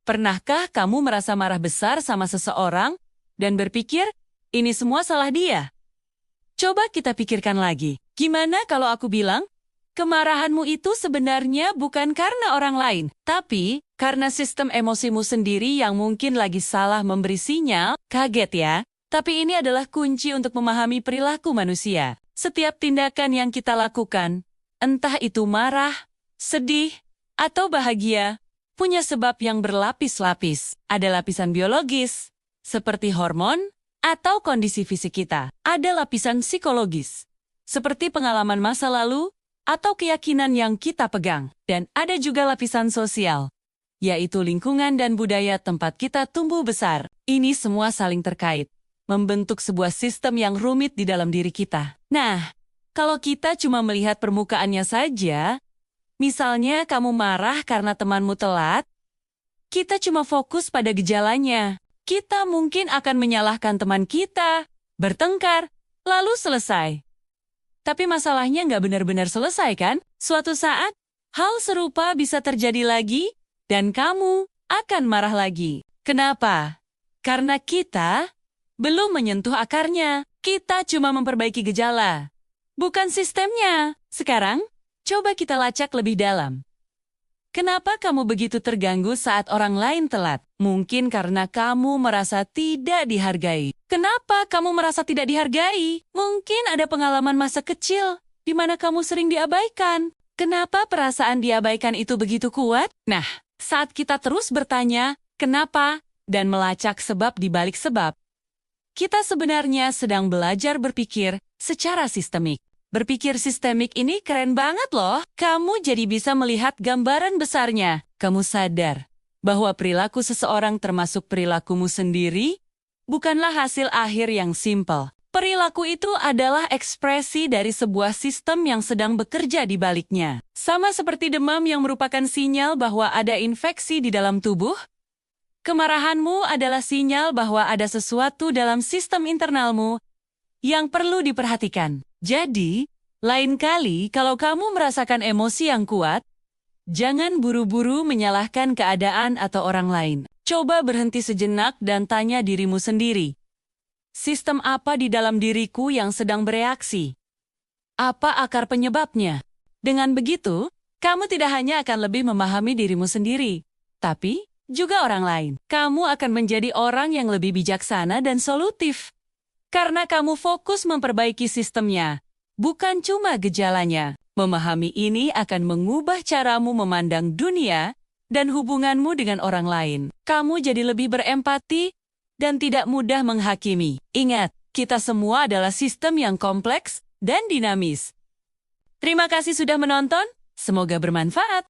Pernahkah kamu merasa marah besar sama seseorang dan berpikir, ini semua salah dia? Coba kita pikirkan lagi. Gimana kalau aku bilang, kemarahanmu itu sebenarnya bukan karena orang lain, tapi karena sistem emosimu sendiri yang mungkin lagi salah memberi sinyal. Kaget ya? Tapi ini adalah kunci untuk memahami perilaku manusia. Setiap tindakan yang kita lakukan, entah itu marah, sedih, atau bahagia, punya sebab yang berlapis-lapis. Ada lapisan biologis, seperti hormon, atau kondisi fisik kita. Ada lapisan psikologis, seperti pengalaman masa lalu, atau keyakinan yang kita pegang. Dan ada juga lapisan sosial, yaitu lingkungan dan budaya tempat kita tumbuh besar. Ini semua saling terkait, membentuk sebuah sistem yang rumit di dalam diri kita. Nah, kalau kita cuma melihat permukaannya saja, misalnya kamu marah karena temanmu telat, kita cuma fokus pada gejalanya. Kita mungkin akan menyalahkan teman kita, bertengkar, lalu selesai. Tapi masalahnya nggak benar-benar selesai kan? Suatu saat, hal serupa bisa terjadi lagi, dan kamu akan marah lagi. Kenapa? Karena kita belum menyentuh akarnya. Kita cuma memperbaiki gejala, bukan sistemnya. Sekarang, coba kita lacak lebih dalam. Kenapa kamu begitu terganggu saat orang lain telat? Mungkin karena kamu merasa tidak dihargai. Kenapa kamu merasa tidak dihargai? Mungkin ada pengalaman masa kecil di mana kamu sering diabaikan. Kenapa perasaan diabaikan itu begitu kuat? Nah, saat kita terus bertanya, kenapa, dan melacak sebab di balik sebab, kita sebenarnya sedang belajar berpikir secara sistemik. Berpikir sistemik ini keren banget loh. Kamu jadi bisa melihat gambaran besarnya. Kamu sadar bahwa perilaku seseorang termasuk perilakumu sendiri bukanlah hasil akhir yang simpel. Perilaku itu adalah ekspresi dari sebuah sistem yang sedang bekerja di baliknya. Sama seperti demam yang merupakan sinyal bahwa ada infeksi di dalam tubuh, kemarahanmu adalah sinyal bahwa ada sesuatu dalam sistem internalmu yang perlu diperhatikan. Jadi, lain kali kalau kamu merasakan emosi yang kuat, jangan buru-buru menyalahkan keadaan atau orang lain. Coba berhenti sejenak dan tanya dirimu sendiri. Sistem apa di dalam diriku yang sedang bereaksi? Apa akar penyebabnya? Dengan begitu, kamu tidak hanya akan lebih memahami dirimu sendiri, tapi juga orang lain. Kamu akan menjadi orang yang lebih bijaksana dan solutif. Karena kamu fokus memperbaiki sistemnya, bukan cuma gejalanya. Memahami ini akan mengubah caramu memandang dunia dan hubunganmu dengan orang lain. Kamu jadi lebih berempati dan tidak mudah menghakimi. Ingat, kita semua adalah sistem yang kompleks dan dinamis. Terima kasih sudah menonton, semoga bermanfaat.